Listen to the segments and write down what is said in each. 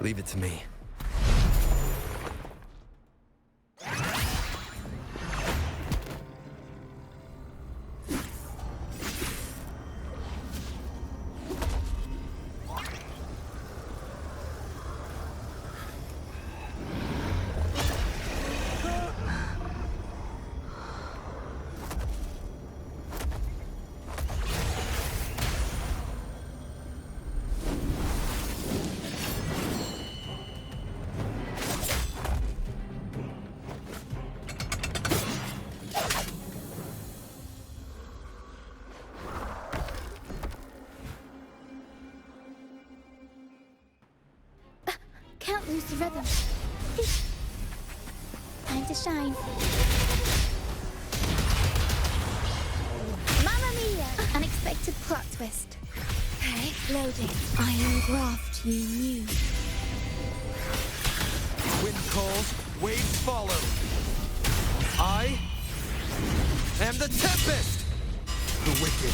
Leave it to me. Can't lose the rhythm. Time to shine. Mamma mia! Unexpected plot twist. Okay, loading. Iron graft you knew. Wind calls, waves follow. I am the Tempest! The wicked.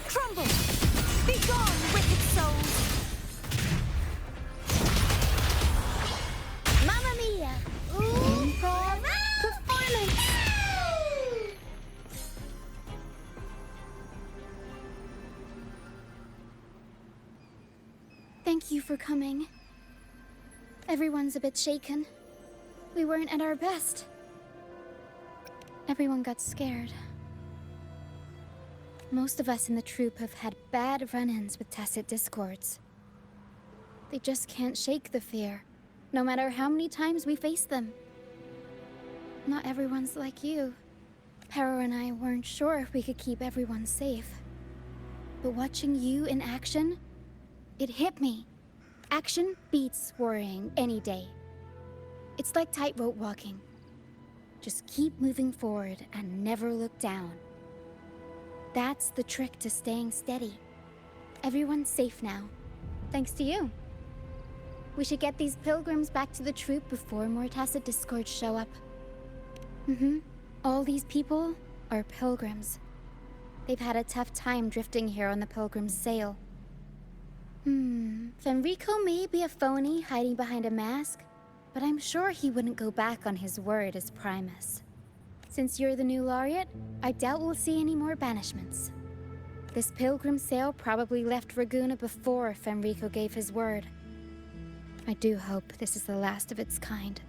Crumble! Be gone, wicked souls! Mamma mia! Improv performance! Thank you for coming. Everyone's a bit shaken. We weren't at our best. Everyone got scared. Most of us in the troupe have had bad run-ins with tacit discords. They just can't shake the fear, no matter how many times we face them. Not everyone's like you. Pero and I weren't sure if we could keep everyone safe. But watching you in action, it hit me. Action beats worrying any day. It's like tightrope walking. Just keep moving forward and never look down. That's the trick to staying steady. Everyone's safe now, thanks to you. We should get these pilgrims back to the troupe before more tacit discords show up. All these people are pilgrims. They've had a tough time drifting here on the pilgrim's sail. Fenrico may be a phony hiding behind a mask, but I'm sure he wouldn't go back on his word as Primus. Since you're the new laureate, I doubt we'll see any more banishments. This pilgrim sail probably left Raguna before Fenrico gave his word. I do hope this is the last of its kind.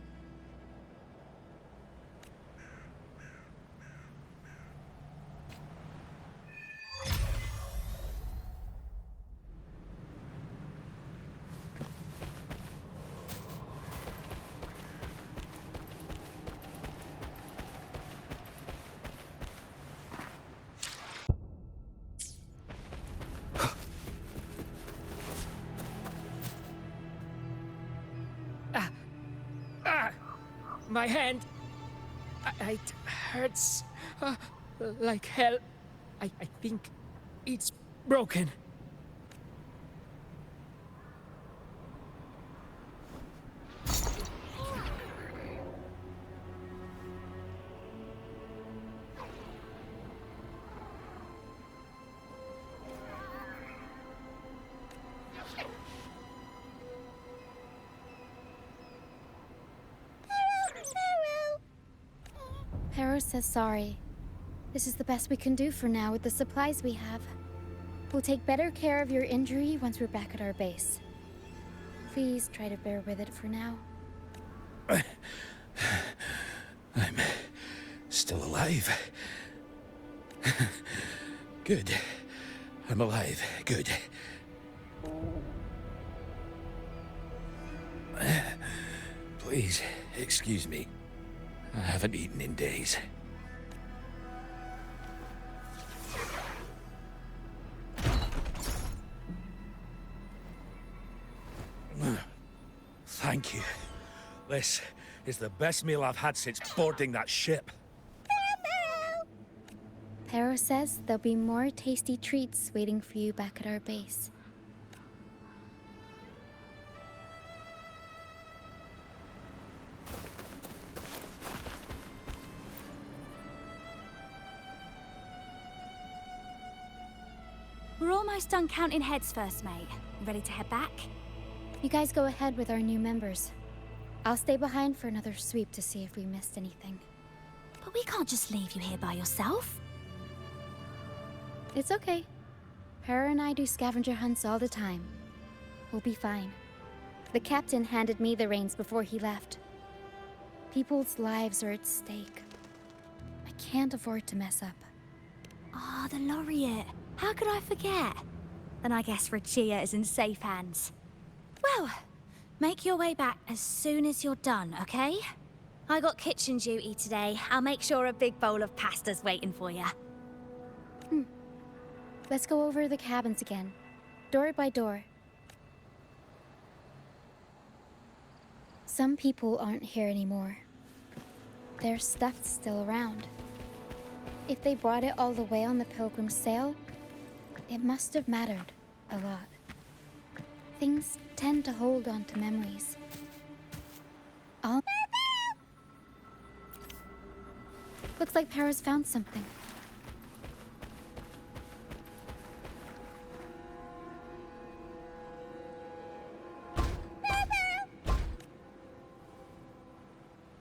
My hand, it hurts like hell. I think it's broken. Pero says sorry. This is the best we can do for now with the supplies we have. We'll take better care of your injury once we're back at our base. Please try to bear with it for now. I'm still alive. Good. I'm alive. Good. Please, excuse me. I haven't eaten in days. Thank you. This is the best meal I've had since boarding that ship. Pero says there'll be more tasty treats waiting for you back at our base. almost done counting heads first, mate. Ready to head back? You guys go ahead with our new members. I'll stay behind for another sweep to see if we missed anything. But we can't just leave you here by yourself. It's okay. Para and I do scavenger hunts all the time. We'll be fine. The captain handed me the reins before he left. People's lives are at stake. I can't afford to mess up. Ah, the laureate. How could I forget? Then I guess Roccia is in safe hands. Well, make your way back as soon as you're done, okay? I got kitchen duty today. I'll make sure a big bowl of pasta's waiting for you. Let's go over the cabins again, door by door. Some people aren't here anymore. Their stuff's still around. If they brought it all the way on the Pilgrim's sail, it must have mattered a lot. Things tend to hold on to memories. Looks like Para's found something.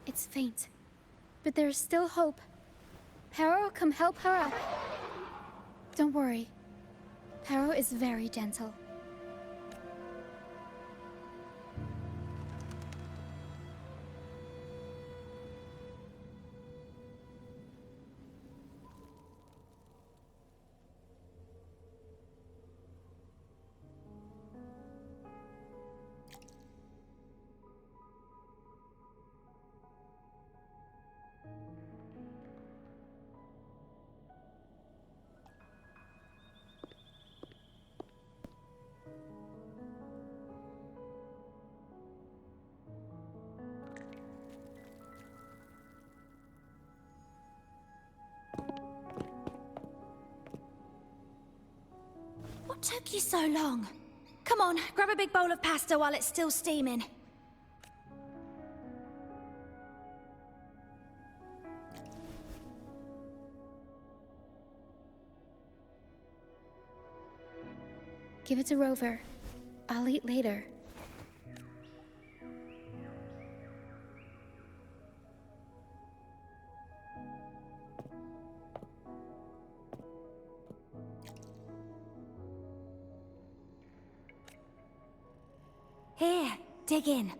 It's faint, but there's still hope. Para will come help her up. Don't worry. Para is very gentle. What took you so long? Come on, grab a big bowl of pasta while it's still steaming. Give it to Rover. I'll eat later. Here, dig in.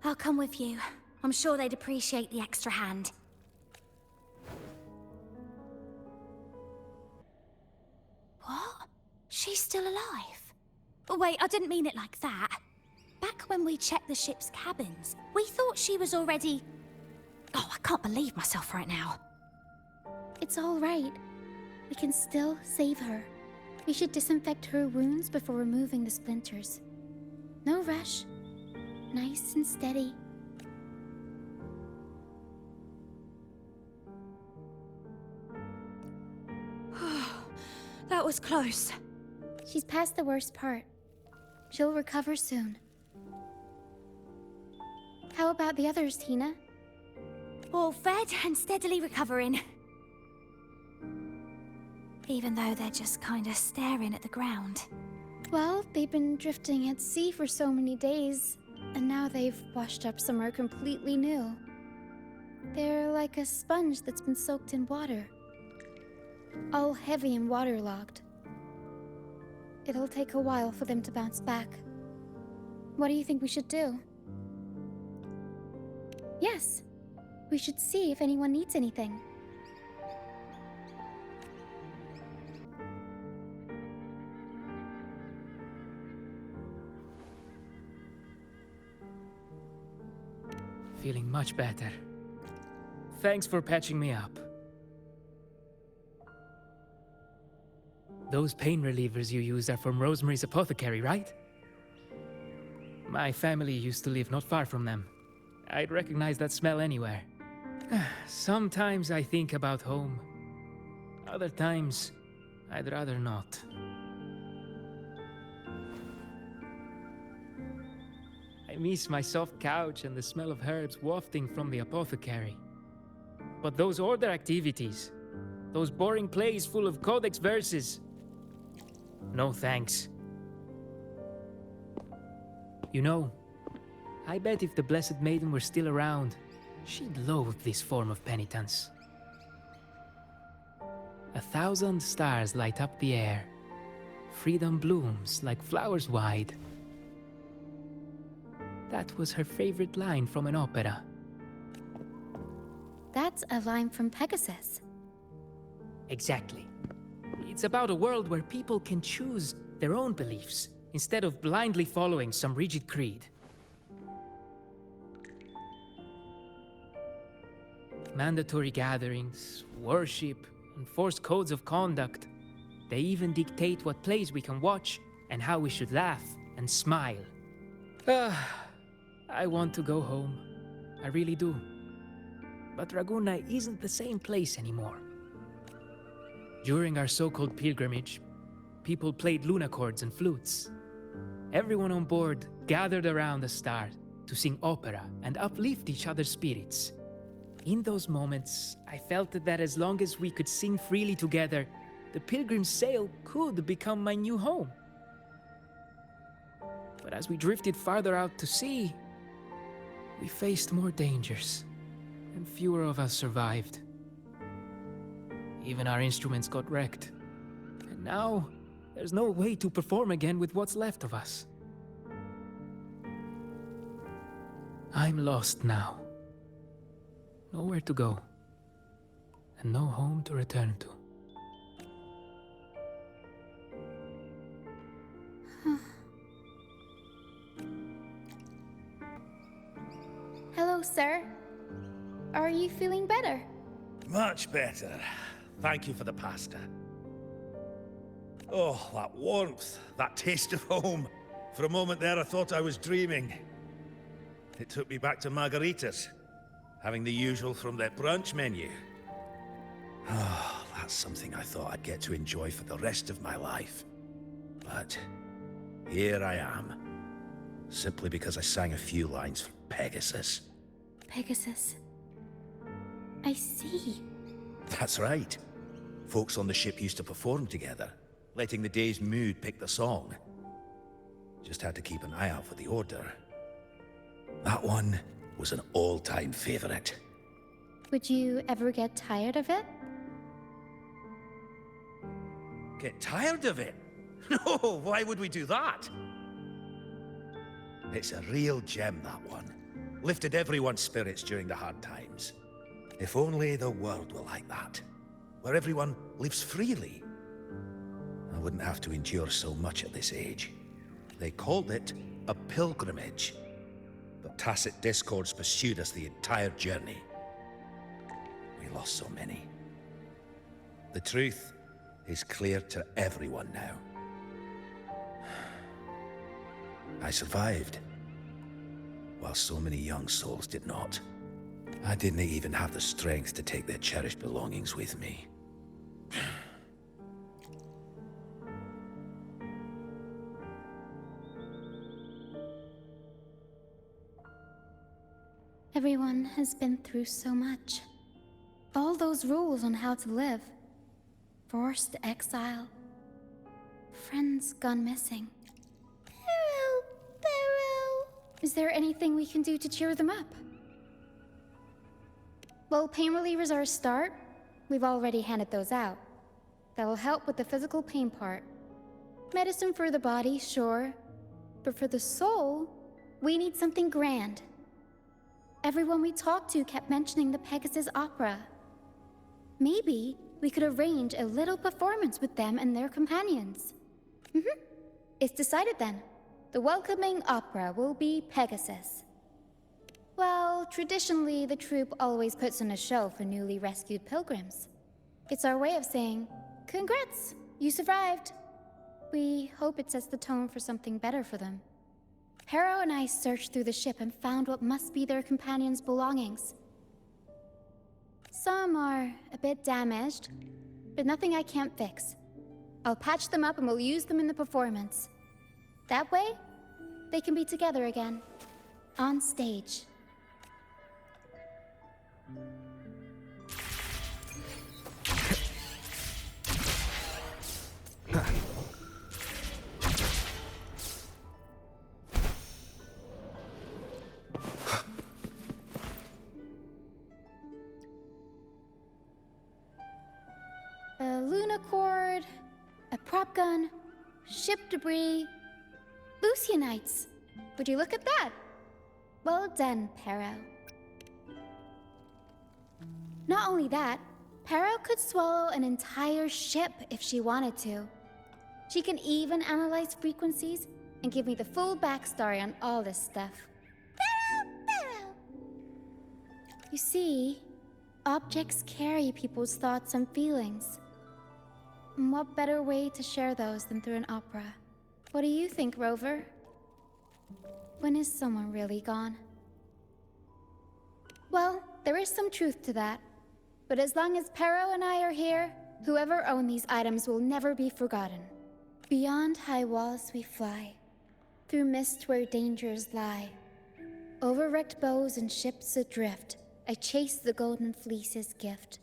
I'll come with you. I'm sure they'd appreciate the extra hand. What? She's still alive? Oh, wait, I didn't mean it like that. Back when we checked the ship's cabins, we thought she was already... Oh, I can't believe myself right now. It's all right. We can still save her. We should disinfect her wounds before removing the splinters. No rush. Nice and steady. That was close. She's past the worst part. She'll recover soon. How about the others, Tina? All fed and steadily recovering. Even though they're just kinda staring at the ground. Well, they've been drifting at sea for so many days, and now they've washed up somewhere completely new. They're like a sponge that's been soaked in water. All heavy and waterlogged. It'll take a while for them to bounce back. What do you think we should do? Yes, we should see if anyone needs anything. Feeling much better. Thanks for patching me up. Those pain relievers you use are from Rosemary's apothecary, right? My family used to live not far from them. I'd recognize that smell anywhere. Sometimes I think about home. Other times, I'd rather not. I miss my soft couch and the smell of herbs wafting from the apothecary. But those order activities, those boring plays full of codex verses, no thanks. You know, I bet if the Blessed Maiden were still around, she'd loathe this form of penitence. 1,000 stars light up the air. Freedom blooms like flowers wide. That was her favorite line from an opera. That's a line from Pegasus. Exactly. It's about a world where people can choose their own beliefs instead of blindly following some rigid creed. Mandatory gatherings, worship, enforced codes of conduct. They even dictate what plays we can watch and how we should laugh and smile. I want to go home. I really do. But Ragunna isn't the same place anymore. During our so-called pilgrimage, people played lunacords and flutes. Everyone on board gathered around the star to sing opera and uplift each other's spirits. In those moments, I felt that as long as we could sing freely together, the pilgrim's sail could become my new home. But as we drifted farther out to sea, we faced more dangers, and fewer of us survived. Even our instruments got wrecked, and now there's no way to perform again with what's left of us. I'm lost now. Nowhere to go, and no home to return to. Hello, sir. Are you feeling better? Much better. Thank you for the pasta. Oh, that warmth, that taste of home. For a moment there, I thought I was dreaming. It took me back to margaritas, having the usual from their brunch menu. Oh, that's something I thought I'd get to enjoy for the rest of my life. But here I am, simply because I sang a few lines for Pegasus. Pegasus. I see. That's right. Folks on the ship used to perform together, letting the day's mood pick the song. Just had to keep an eye out for the order. That one was an all-time favorite. Would you ever get tired of it? Get tired of it? No, why would we do that? It's a real gem, that one. Lifted everyone's spirits during the hard times. If only the world were like that, where everyone lives freely. I wouldn't have to endure so much at this age. They called it a pilgrimage, but tacit discords pursued us the entire journey. We lost so many. The truth is clear to everyone now. I survived, while so many young souls did not. I didn't even have the strength to take their cherished belongings with me. Everyone has been through so much. All those rules on how to live. Forced exile. Friends gone missing. Beryl! Beryl! Is there anything we can do to cheer them up? Well, pain relievers are a start. We've already handed those out. That'll help with the physical pain part. Medicine for the body, sure. But for the soul, we need something grand. Everyone we talked to kept mentioning the Pegasus Opera. Maybe we could arrange a little performance with them and their companions. It's decided then. The welcoming opera will be Pegasus. Well, traditionally, the troupe always puts on a show for newly rescued pilgrims. It's our way of saying, congrats, You survived. We hope it sets the tone for something better for them. Harrow and I searched through the ship and found what must be their companions' belongings. Some are a bit damaged, but nothing I can't fix. I'll patch them up and we'll use them in the performance. That way, they can be together again. On stage. A Lunacord, a prop gun, ship debris, Lucianites. Would you look at that? Well done, Pero. Not only that, Pero could swallow an entire ship if she wanted to. She can even analyze frequencies and give me the full backstory on all this stuff. Pero! You see, objects carry people's thoughts and feelings. And what better way to share those than through an opera? What do you think, Rover? When is someone really gone? Well, there is some truth to that. But as long as Pero and I are here, whoever owned these items will never be forgotten. Beyond high walls we fly, through mist where dangers lie. Over wrecked bows and ships adrift, I chase the golden fleece's gift.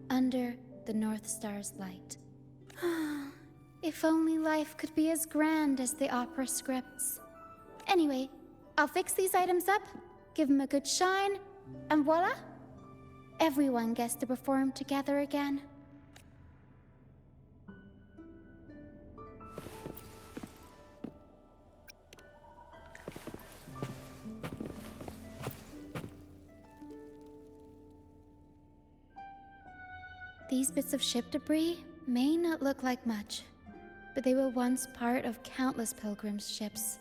Under the North Star's light. If only life could be as grand as the opera scripts. Anyway, I'll fix these items up, give them a good shine, and voila! Everyone gets to perform together again. These bits of ship debris may not look like much, but they were once part of countless pilgrims' ships.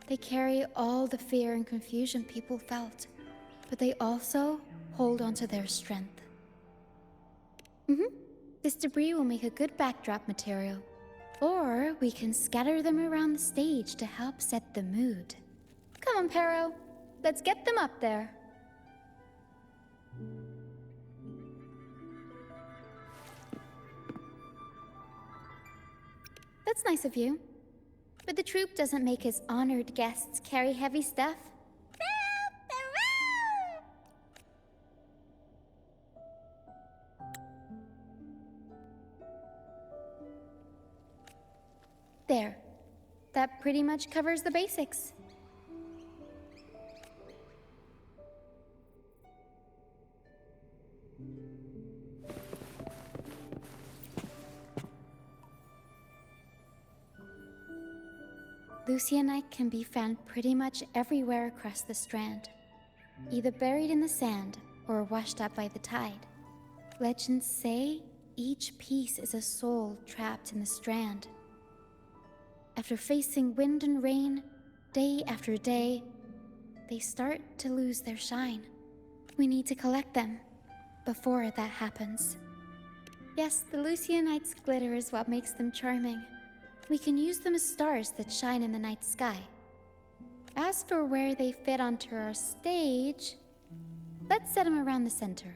They carry all the fear and confusion people felt, but they also hold onto their strength. This debris will make a good backdrop material. Or we can scatter them around the stage to help set the mood. Come on, Pero. Let's get them up there. That's nice of you. But the troupe doesn't make his honored guests carry heavy stuff. There. That pretty much covers the basics. Lucianite can be found pretty much everywhere across the Strand, either buried in the sand or washed up by the tide. Legends say each piece is a soul trapped in the Strand. After facing wind and rain, day after day, they start to lose their shine. We need to collect them before that happens. Yes, the Lucianite's glitter is what makes them charming. We can use them as stars that shine in the night sky. As for where they fit onto our stage, let's set them around the center.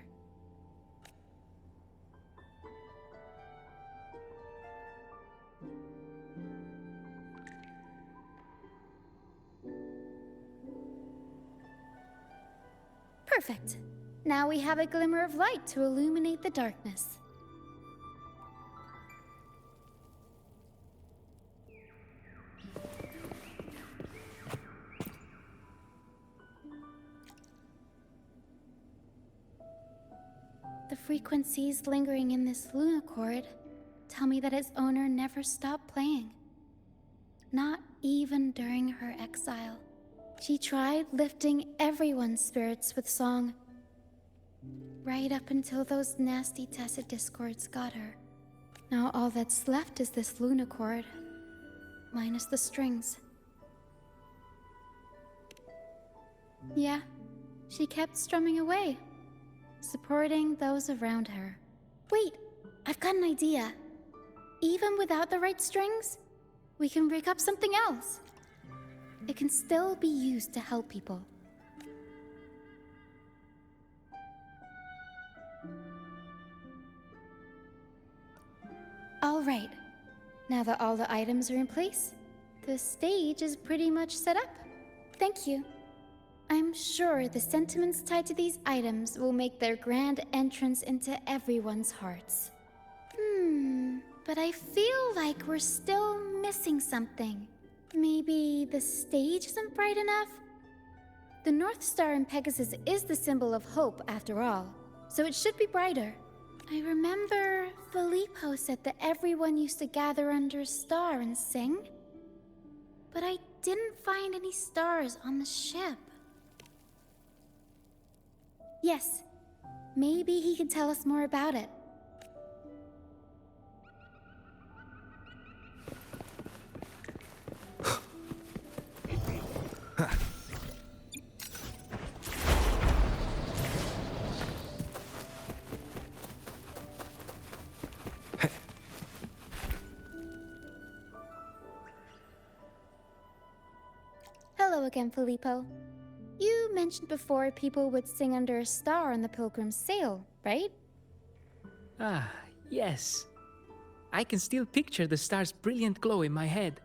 Perfect. Now we have a glimmer of light to illuminate the darkness. The frequencies lingering in this Lunacord tell me that its owner never stopped playing. Not even during her exile. She tried lifting everyone's spirits with song, right up until those nasty tacit discords got her. Now all that's left is this Lunacord, minus the strings. Yeah, she kept strumming away, supporting those around her. Wait, I've got an idea. even without the right strings, we can rig up something else. It can still be used to help people. All right. Now that all the items are in place, the stage is pretty much set up. Thank you. I'm sure the sentiments tied to these items will make their grand entrance into everyone's hearts. But I feel like we're still missing something. Maybe the stage isn't bright enough? The North Star in Pegasus is the symbol of hope, after all, so it should be brighter. I remember Filippo said that everyone used to gather under a star and sing, but I didn't find any stars on the ship. Yes, maybe he can tell us more about it. Hello again, Filippo. You mentioned before people would sing under a star on the Pilgrim's Sail, right? Ah, yes. I can still picture the star's brilliant glow in my head.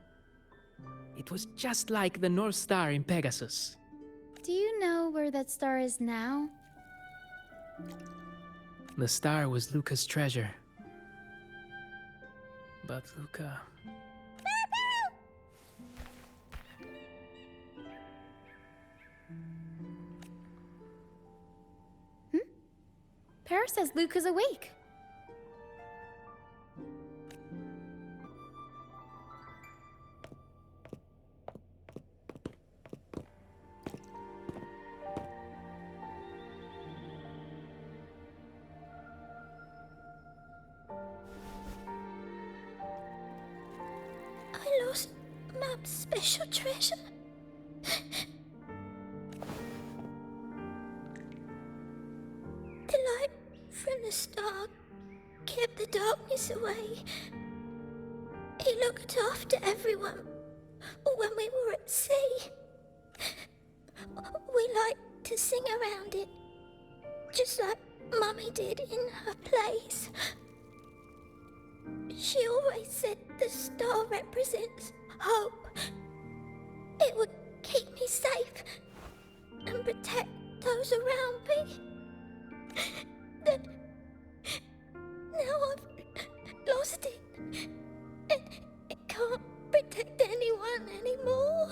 It was just like the North Star in Pegasus. Do you know where that star is now? The star was Luca's treasure. But Luca... Para says Luca's awake. I lost Mum's special treasure. The light from the star kept the darkness away. He looked after everyone when we were at sea. We liked to sing around it, just like Mummy did in her plays. She always said the star represents hope. It would keep me safe and protect those around me. Then, now I've lost it, and it can't protect anyone anymore.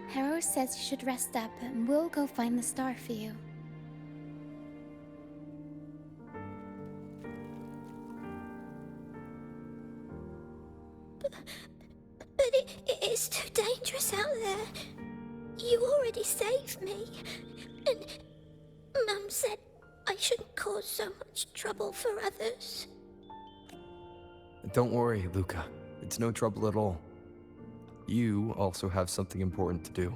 Harrow says you should rest up, and we'll go find the star for you. But it is too dangerous out there. You already saved me, and Mum said I shouldn't cause so much trouble for others. Don't worry, Luca. It's no trouble at all. You also have something important to do.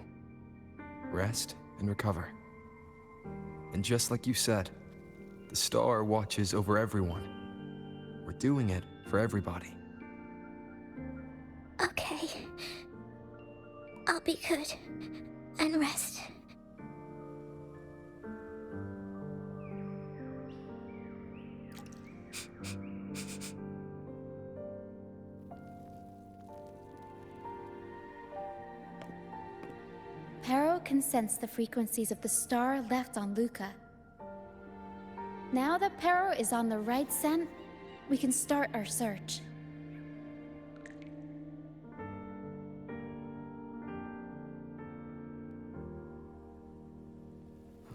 Rest and recover. And just like you said, the star watches over everyone. We're doing it for everybody. Okay. I'll be good and rest. Pero can sense the frequencies of the star left on Luca. Now that Pero is on the right scent, we can start our search.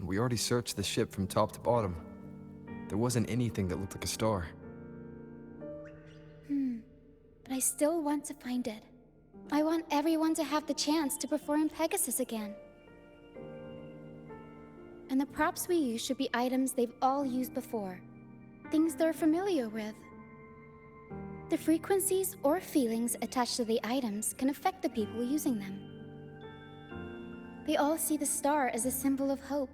We already searched the ship from top to bottom. There wasn't anything that looked like a star. But I still want to find it. I want everyone to have the chance to perform Pegasus again. And the props we use should be items they've all used before. Things they're familiar with. The frequencies or feelings attached to the items can affect the people using them. They all see the star as a symbol of hope.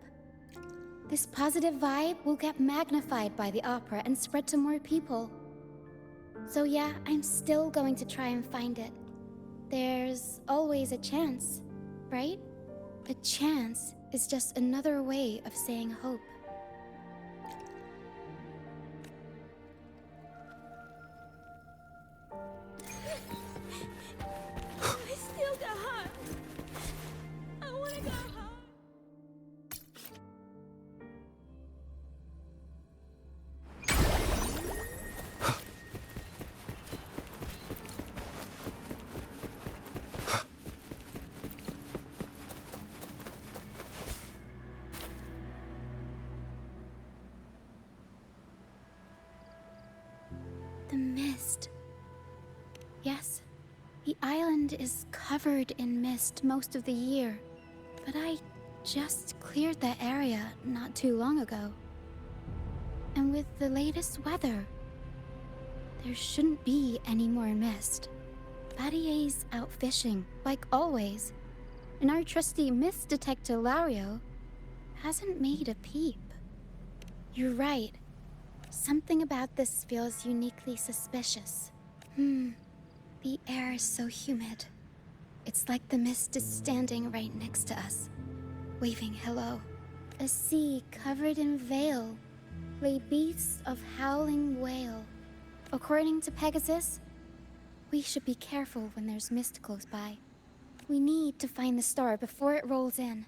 This positive vibe will get magnified by the opera and spread to more people. So yeah, I'm still going to try and find it. There's always a chance, right? A chance is just another way of saying hope. I still got home. I want to go home. The mist. Yes, the island is covered in mist most of the year, but I just cleared that area not too long ago. And with the latest weather, there shouldn't be any more mist. Battier's out fishing, like always, and our trusty mist detector Lario hasn't made a peep. You're right. Something about this feels uniquely suspicious. The air is so humid. It's like the mist is standing right next to us, waving hello. A sea covered in veil lay beasts of howling whale. According to Pegasus, we should be careful when there's mist close by. We need to find the star before it rolls in.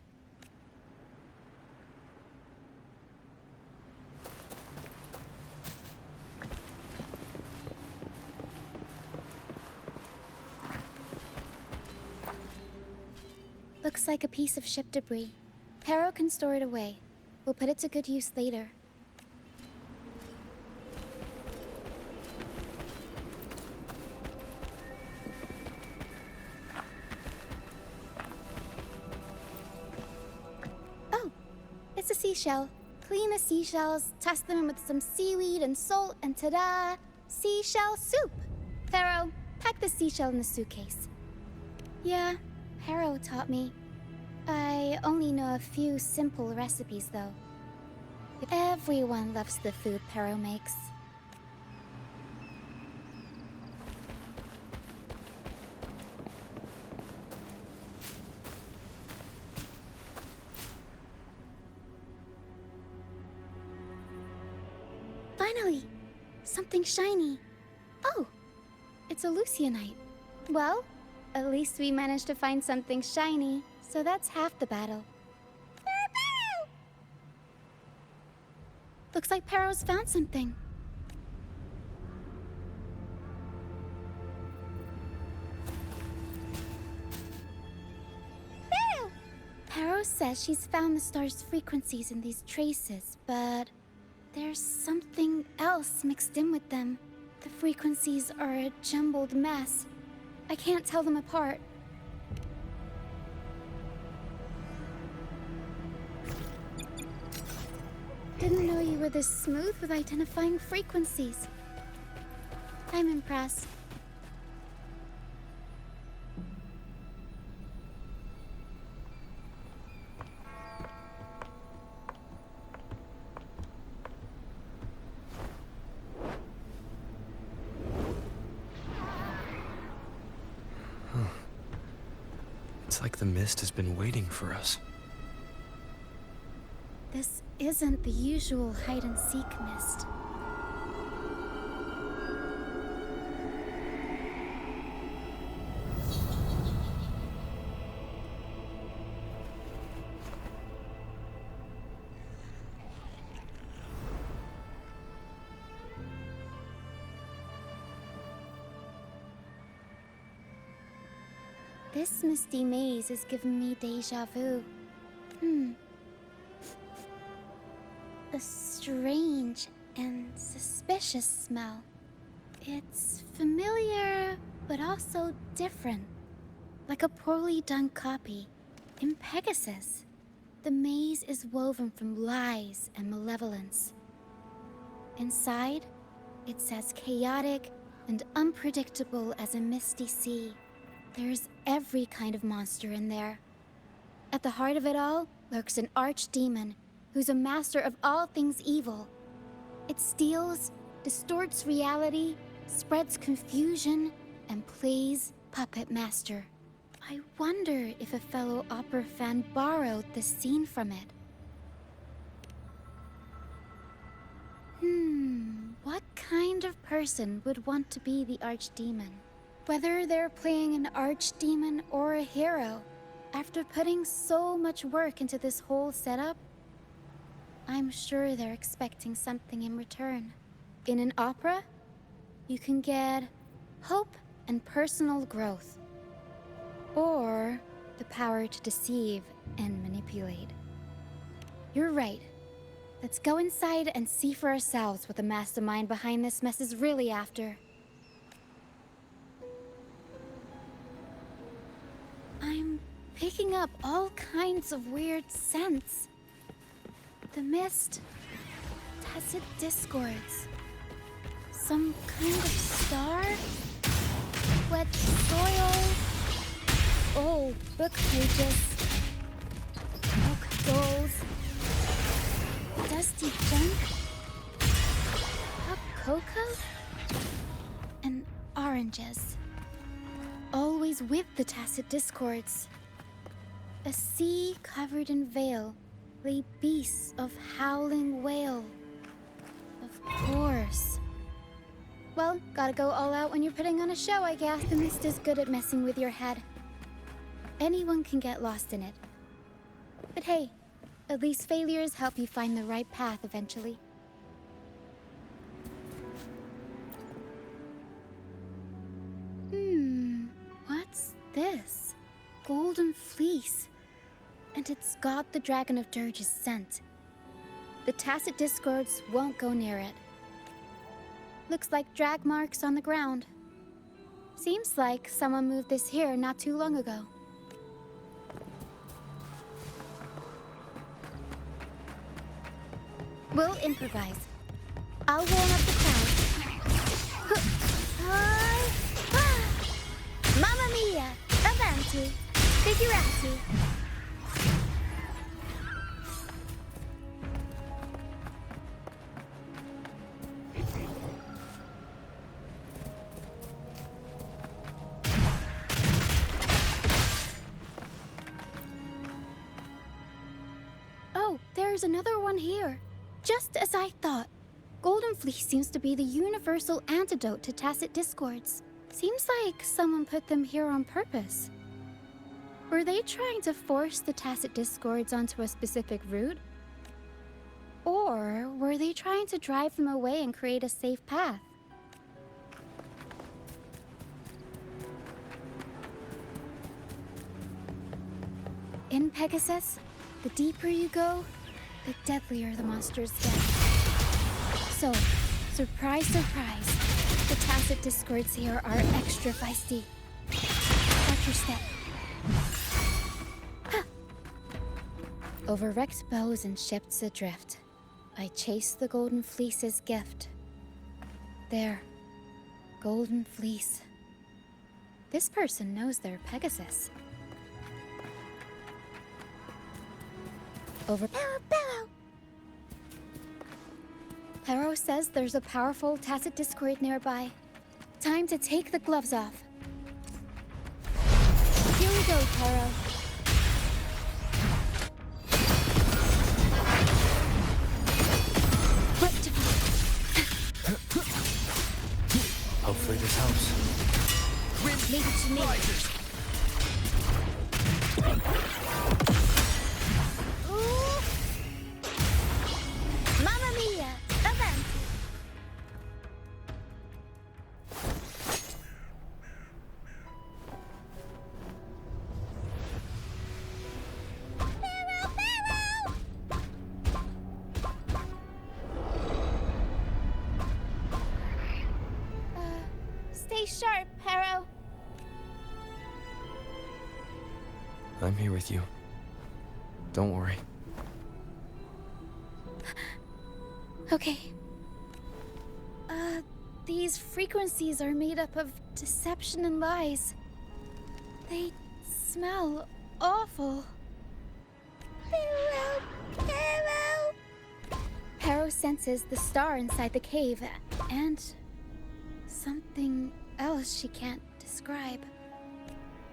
Looks like a piece of ship debris. Pero can store it away. We'll put it to good use later. Oh, it's a seashell. Clean the seashells, toss them in with some seaweed and salt, and ta-da! Seashell soup! Pero, pack the seashell in the suitcase. Yeah, Pero taught me. I only know a few simple recipes, though. Everyone loves the food Pero makes. Finally! Something shiny. Oh! It's a Lucianite. Well, at least we managed to find something shiny, so that's half the battle. Looks like Pero's found something. Pero says she's found the star's frequencies in these traces, but there's something else mixed in with them. The frequencies are a jumbled mess. I can't tell them apart. Didn't know you were this smooth with identifying frequencies. I'm impressed. It's like the mist has been waiting for us. This isn't the usual hide-and-seek mist. This misty maze is giving me déjà vu. A strange and suspicious smell. It's familiar, but also different. Like a poorly done copy. In Pegasus, the maze is woven from lies and malevolence. Inside, it's as chaotic and unpredictable as a misty sea. There's every kind of monster in there. At the heart of it all lurks an archdemon who's a master of all things evil. It steals, distorts reality, spreads confusion, and plays puppet master. I wonder if a fellow opera fan borrowed this scene from it. What kind of person would want to be the archdemon? Whether they're playing an archdemon or a hero, after putting so much work into this whole setup, I'm sure they're expecting something in return. In an opera, you can get hope and personal growth, or the power to deceive and manipulate. You're right. Let's go inside and see for ourselves what the mastermind behind this mess is really after. I'm picking up all kinds of weird scents. The mist, tacit discords, some kind of star, wet soil, old book pages, oak dolls, dusty junk, hot cocoa, and oranges. Always with the tacit discords. A sea covered in veil lay beasts of howling whale. Of course. Well, gotta go all out when you're putting on a show, I guess. The mist is good at messing with your head. Anyone can get lost in it. But hey, at least failures help you find the right path eventually. What's this? Golden fleece. And it's got the Dragon of Dirge's scent. The tacit discords won't go near it. Looks like drag marks on the ground. Seems like someone moved this here not too long ago. We'll improvise. I'll warm up the crowd. Mamma mia! Avanti! Figurati! Oh, there's another one here. Just as I thought. Golden Fleece seems to be the universal antidote to tacit discords. Seems like someone put them here on purpose. Were they trying to force the tacit discords onto a specific route? Or were they trying to drive them away and create a safe path? In Pegasus, the deeper you go, the deadlier the monsters get. So, surprise, surprise, the tacit discords here are extra feisty. Watch your step. Ha! Over wrecked bows and ships adrift, I chase the Golden Fleece's gift. There, Golden Fleece. This person knows their Pegasus. Over Pero! Pero says there's a powerful tacit discord nearby. Time to take the gloves off. Here we go, Pero. Hopefully this helps. Leave it to me. Ooh. Mamma mia! Avanti! Stay sharp, Pero. I'm here with you. Don't worry. Okay. These frequencies are made up of deception and lies. They smell awful. Pharaoh! Pharaoh! Pharaoh senses the star inside the cave, and something else she can't describe.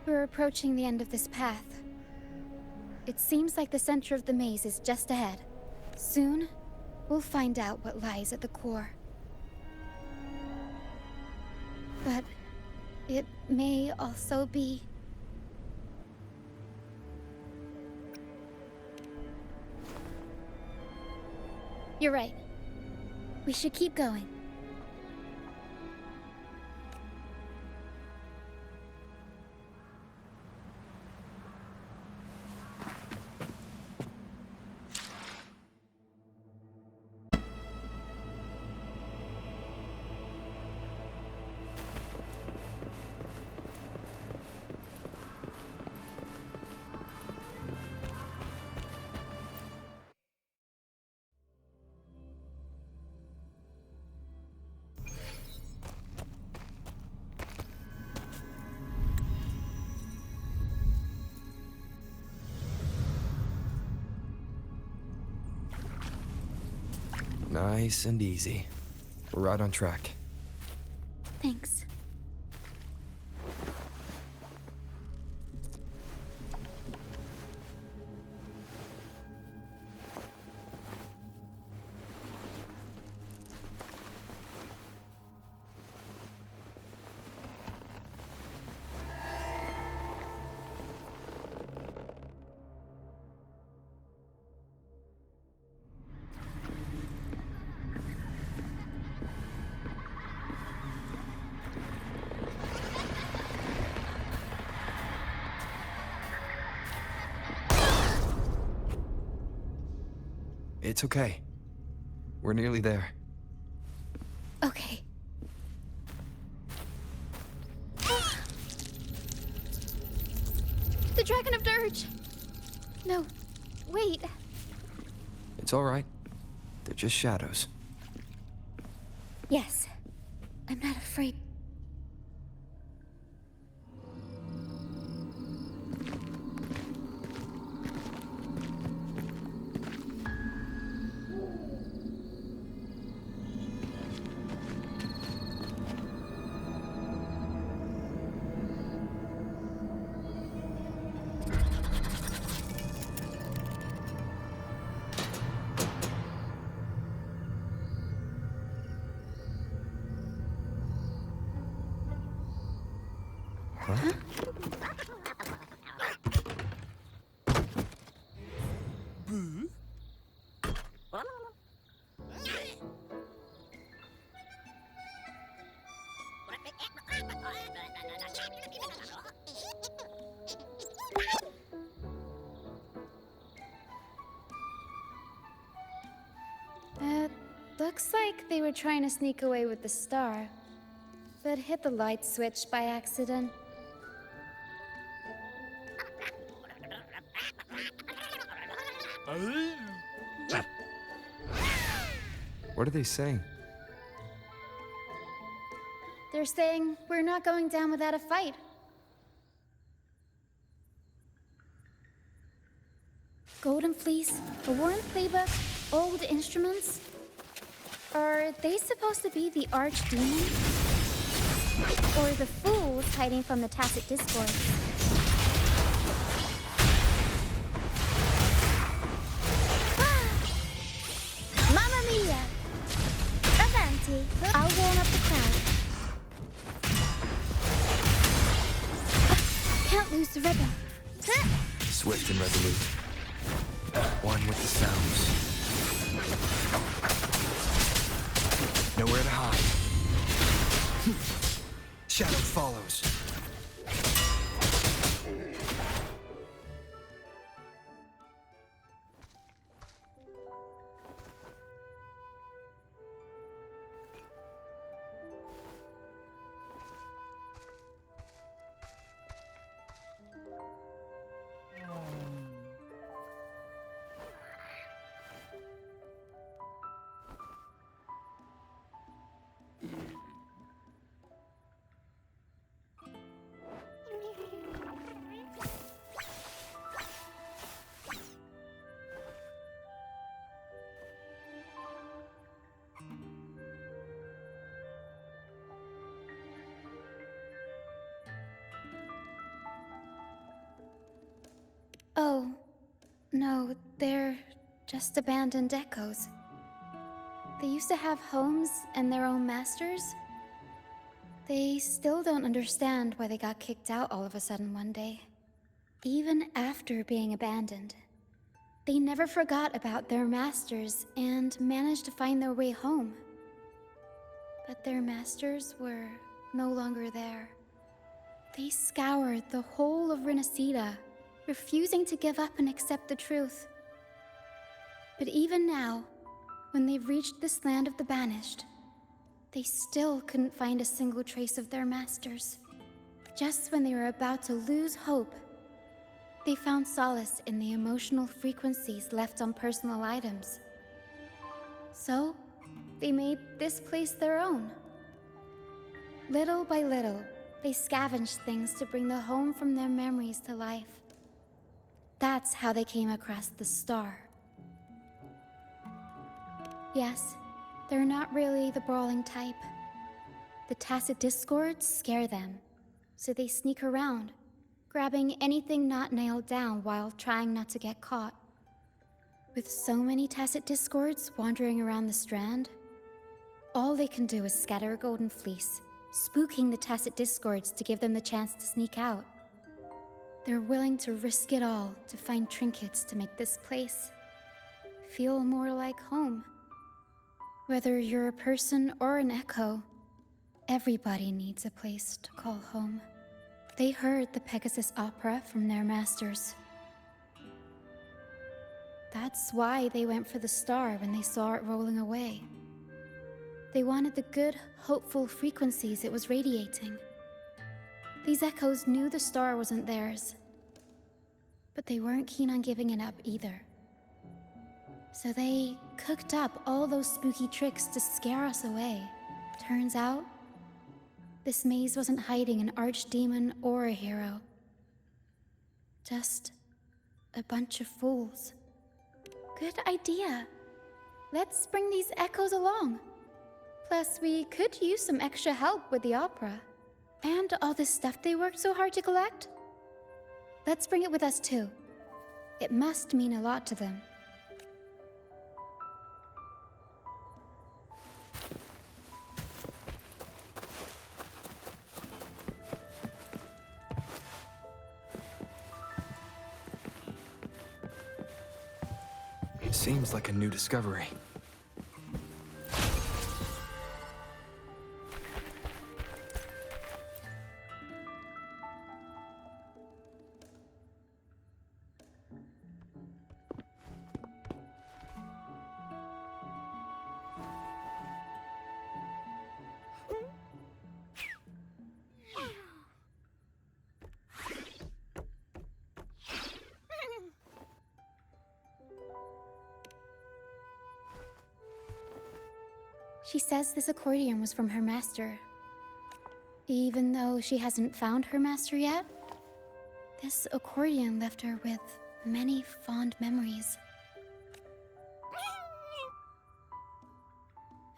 We're approaching the end of this path. It seems like the center of the maze is just ahead. Soon, we'll find out what lies at the core. But it may also be... You're right. We should keep going. Nice and easy. We're right on track. Thanks. It's okay. We're nearly there. Okay. The Dragon of Dirge! No, wait. It's all right. They're just shadows. Yes, I'm not afraid. Huh? Looks like they were trying to sneak away with the star, but hit the light switch by accident. What are they saying? They're saying we're not going down without a fight. Golden Fleece, a worn playbook, old instruments. Are they supposed to be the archdemon? Or the fools hiding from the Tacit Discord? Mamma mia! Avanti! I'll warm up the crowd. Can't lose the rhythm. Swift and resolute. One with the sounds. Nowhere to hide. Shadow follows. Oh, no, they're just abandoned echoes. They used to have homes and their own masters. They still don't understand why they got kicked out all of a sudden one day. Even after being abandoned, they never forgot about their masters and managed to find their way home. But their masters were no longer there. They scoured the whole of Renacida, refusing to give up and accept the truth. But even now, when they've reached this land of the banished, they still couldn't find a single trace of their masters. Just when they were about to lose hope, they found solace in the emotional frequencies left on personal items. So, they made this place their own. Little by little, they scavenged things to bring the home from their memories to life. That's how they came across the star. Yes, they're not really the brawling type. The tacit discords scare them, so they sneak around, grabbing anything not nailed down while trying not to get caught. With so many tacit discords wandering around the strand, all they can do is scatter a golden fleece, spooking the tacit discords to give them the chance to sneak out. They're willing to risk it all to find trinkets to make this place feel more like home. Whether you're a person or an echo, everybody needs a place to call home. They heard the Pegasus opera from their masters. That's why they went for the star when they saw it rolling away. They wanted the good, hopeful frequencies it was radiating. These echoes knew the star wasn't theirs, but they weren't keen on giving it up either. So they cooked up all those spooky tricks to scare us away. Turns out, this maze wasn't hiding an archdemon or a hero. Just a bunch of fools. Good idea. Let's bring these echoes along. Plus, we could use some extra help with the opera. And all this stuff they worked so hard to collect. Let's bring it with us too. It must mean a lot to them. Seems like a new discovery. She says this accordion was from her master. Even though she hasn't found her master yet, this accordion left her with many fond memories.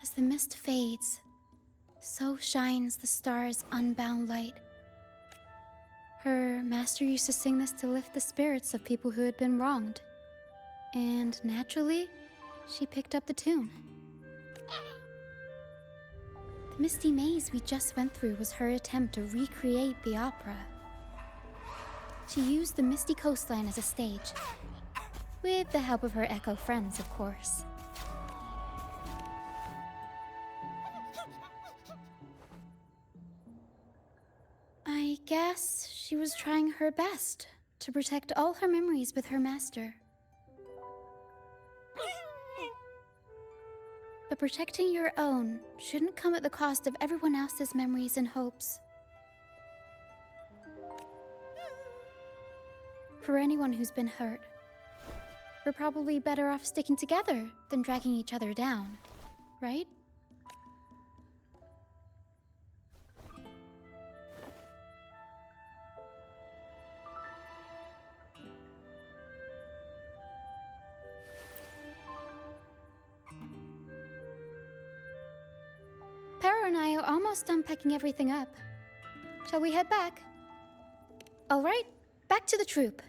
As the mist fades, so shines the star's unbound light. Her master used to sing this to lift the spirits of people who had been wronged. And naturally, she picked up the tune. The misty maze we just went through was her attempt to recreate the opera. She used the misty coastline as a stage, with the help of her echo friends, of course. I guess she was trying her best to protect all her memories with her master. But protecting your own shouldn't come at the cost of everyone else's memories and hopes. For anyone who's been hurt, we're probably better off sticking together than dragging each other down, right? Para and I are almost done packing everything up. Shall we head back? All right, back to the troop.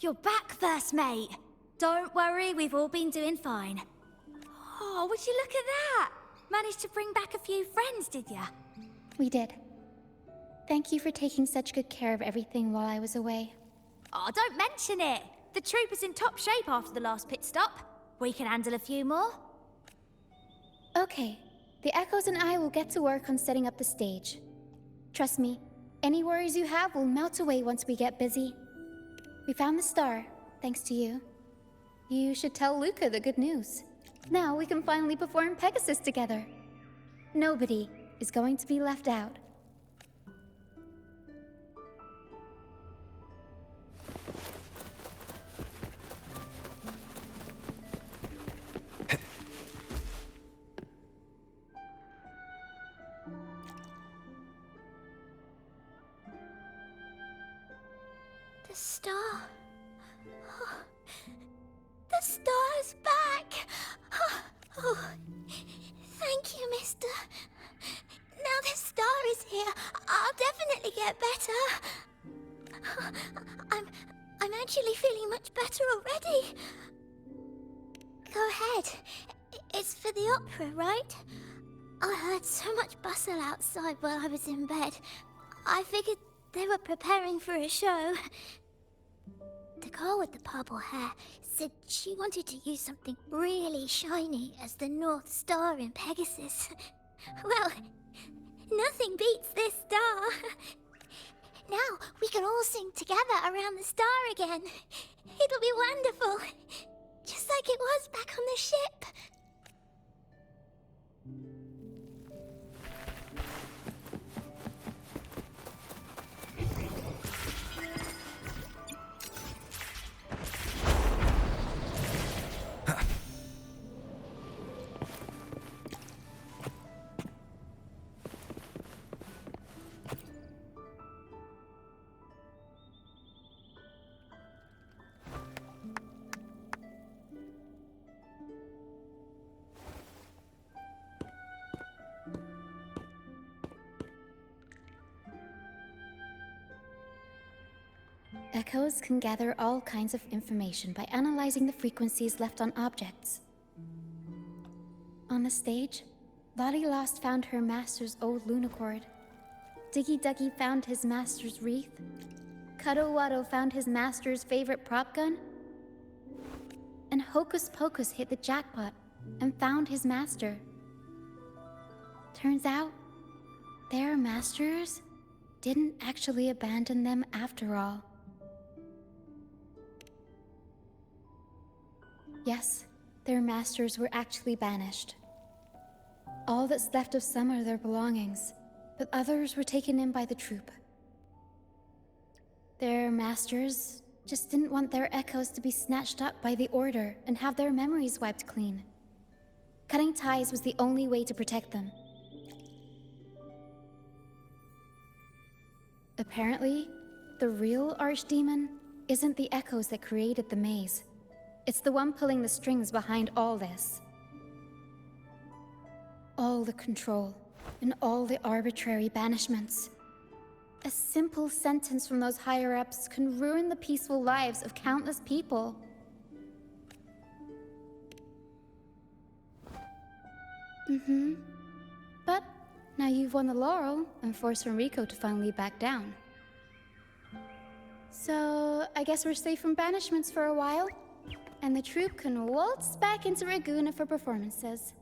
You're back, first mate. Don't worry, we've all been doing fine. Oh, would you look at that? Managed to bring back a few friends, did ya? We did. Thank you for taking such good care of everything while I was away. Oh, don't mention it. The troop is in top shape after the last pit stop. We can handle a few more. Okay, the Echoes and I will get to work on setting up the stage. Trust me, any worries you have will melt away once we get busy. We found the star, thanks to you. You should tell Luca the good news. Now we can finally perform Pegasus together. Nobody is going to be left out. The star. Oh, the star's back. Oh, thank you, mister. Now the star is here, I'll definitely get better. I'm actually feeling much better already. Go ahead. It's for the opera, right? I heard so much bustle outside while I was in bed. I figured they were preparing for a show. The girl with the purple hair said she wanted to use something really shiny as the North Star in Pegasus. Well, nothing beats this star. Now we can all sing together around the star again. It'll be wonderful. Just like it was back on the ship. Echoes can gather all kinds of information by analyzing the frequencies left on objects. On the stage, Lottie Lost found her master's old lunacord. Diggy Duggy found his master's wreath. Cuddle Waddle found his master's favorite prop gun. And Hocus Pocus hit the jackpot and found his master. Turns out, their masters didn't actually abandon them after all. Yes, their masters were actually banished. All that's left of some are their belongings, but others were taken in by the troop. Their masters just didn't want their echoes to be snatched up by the Order and have their memories wiped clean. Cutting ties was the only way to protect them. Apparently, the real Archdemon isn't the echoes that created the maze. It's the one pulling the strings behind all this. All the control, and all the arbitrary banishments. A simple sentence from those higher-ups can ruin the peaceful lives of countless people. But now you've won the laurel and forced Enrico to finally back down. So, I guess we're safe from banishments for a while? And the troupe can waltz back into Ragusa for performances.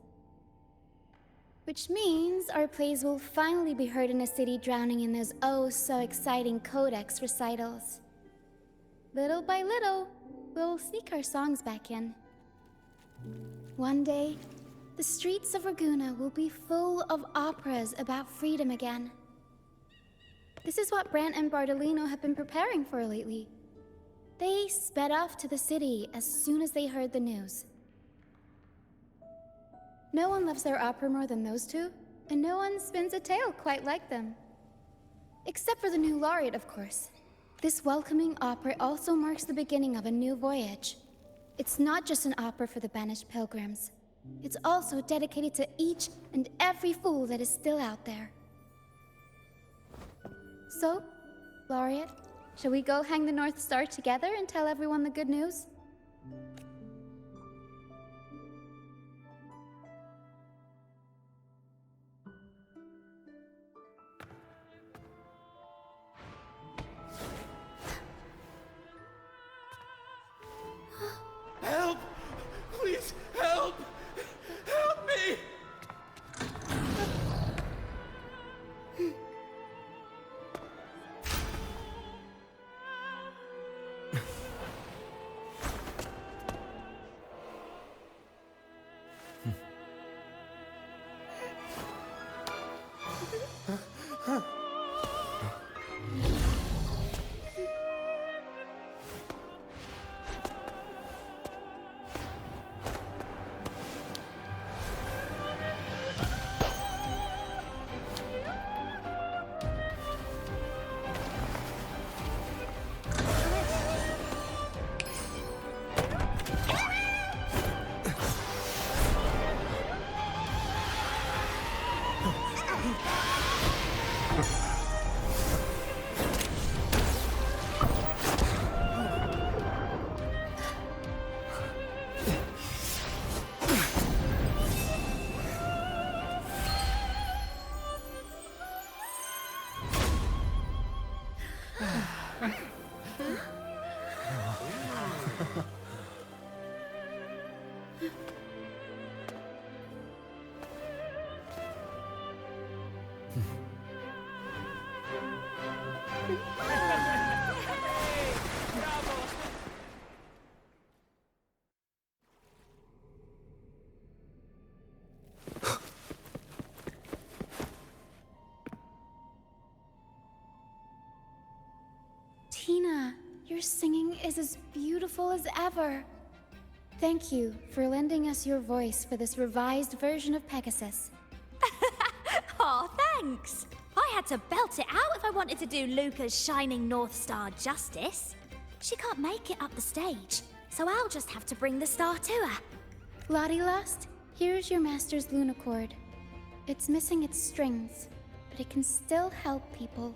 Which means our plays will finally be heard in a city drowning in those oh-so-exciting codex recitals. Little by little, we'll sneak our songs back in. One day, the streets of Ragusa will be full of operas about freedom again. This is what Brant and Bardolino have been preparing for lately. They sped off to the city as soon as they heard the news. No one loves their opera more than those two, and no one spins a tale quite like them. Except for the new laureate, of course. This welcoming opera also marks the beginning of a new voyage. It's not just an opera for the banished pilgrims. It's also dedicated to each and every fool that is still out there. So, laureate, Shall we go hang the North Star together and tell everyone the good news? Help! Please, help! Help me! Tina, your singing is as beautiful as ever. Thank you for lending us your voice for this revised version of Pegasus. Aw, thanks! I had to belt it out if I wanted to do Luca's Shining North Star justice. She can't make it up the stage, so I'll just have to bring the star to her. Lottie Lost, here's your master's Lunacord. It's missing its strings, but it can still help people.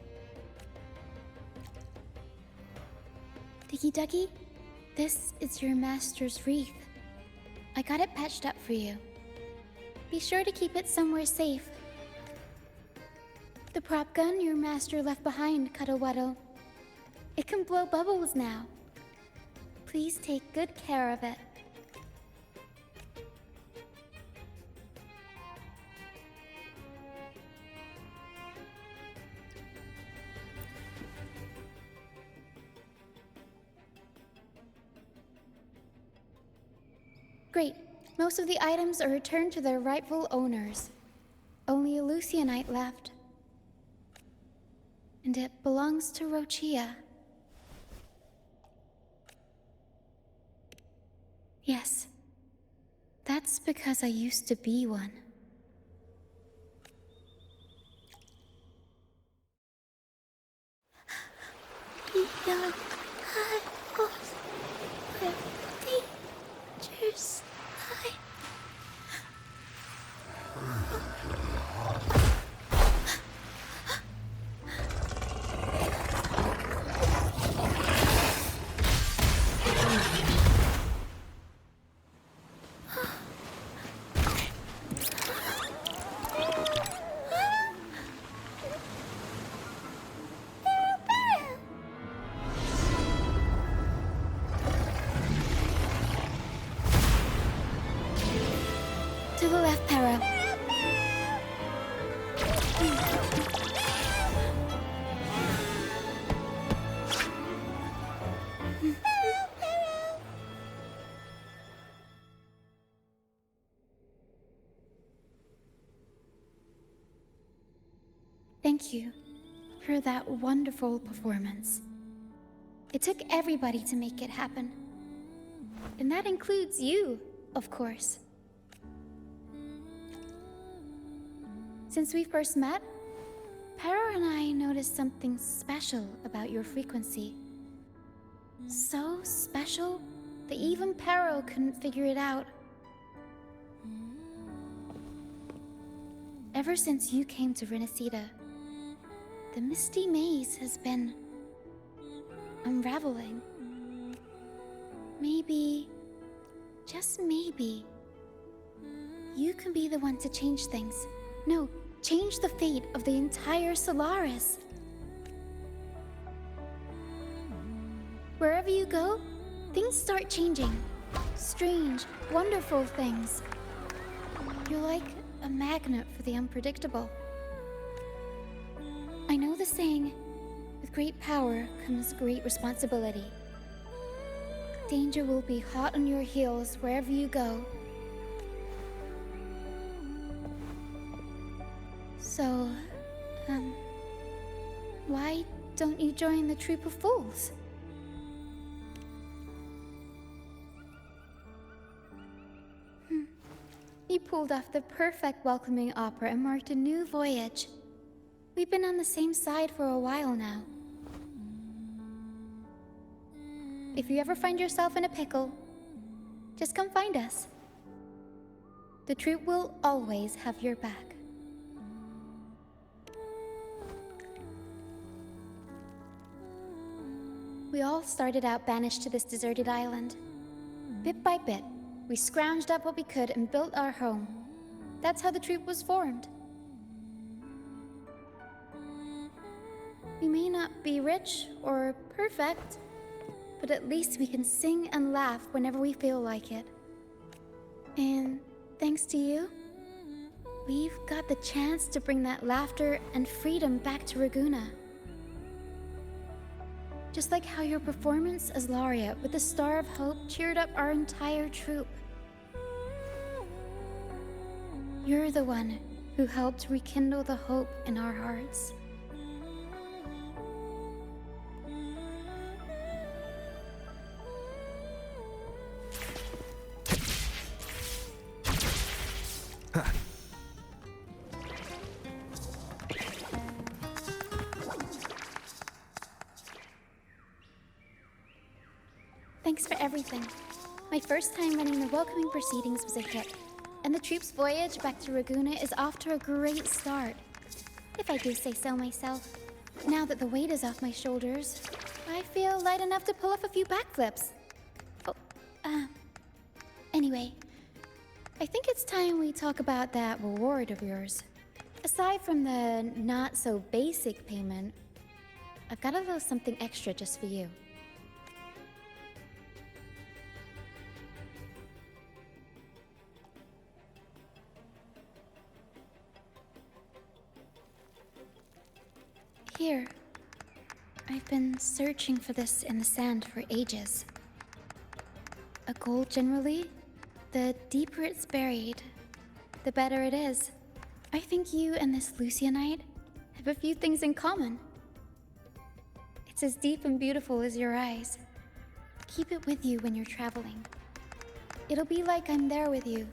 Diggy Duggy, this is your master's wreath. I got it patched up for you. Be sure to keep it somewhere safe. The prop gun your master left behind, Cuddle Wuddle. It can blow bubbles now. Please take good care of it. Great. Most of the items are returned to their rightful owners. Only a Lucianite left. And it belongs to Roccia. Yes. That's because I used to be one. Beyond idols, where dangers lie. To the left, Para. Thank you for that wonderful performance. It took everybody to make it happen. And that includes you, of course. Since we first met, Pero and I noticed something special about your frequency. So special that even Pero couldn't figure it out. Ever since you came to Renacida, the Misty Maze has been unraveling. Maybe, just maybe, you can be the one to change things. No, change the fate of the entire Solaris. Wherever you go, things start changing. Strange, wonderful things. You're like a magnet for the unpredictable. I know the saying, with great power comes great responsibility. Danger will be hot on your heels wherever you go. So, why don't you join the troop of fools? You pulled off the perfect welcoming opera and marked a new voyage. We've been on the same side for a while now. If you ever find yourself in a pickle, just come find us. The troop will always have your back. We all started out banished to this deserted island. Bit by bit, we scrounged up what we could and built our home. That's how the troop was formed. We may not be rich or perfect, but at least we can sing and laugh whenever we feel like it. And thanks to you, we've got the chance to bring that laughter and freedom back to Raguna. Just like how your performance as Laureate with the Star of Hope cheered up our entire troop. You're the one who helped rekindle the hope in our hearts. Thanks for everything. My first time running the welcoming proceedings was a hit, and the troop's voyage back to Raguna is off to a great start, if I do say so myself. Now that the weight is off my shoulders, I feel light enough to pull off a few backflips. Anyway, I think it's time we talk about that reward of yours. Aside from the not-so-basic payment, I've got a little something extra just for you. Here. I've been searching for this in the sand for ages. A goal generally, the deeper it's buried, the better it is. I think you and this Lucianite have a few things in common. It's as deep and beautiful as your eyes. Keep it with you when you're traveling. It'll be like I'm there with you,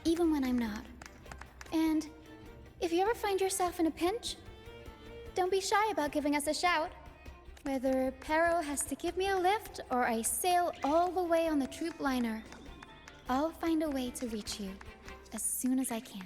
even when I'm not. And if you ever find yourself in a pinch, don't be shy about giving us a shout. Whether Pero has to give me a lift or I sail all the way on the troop liner, I'll find a way to reach you as soon as I can.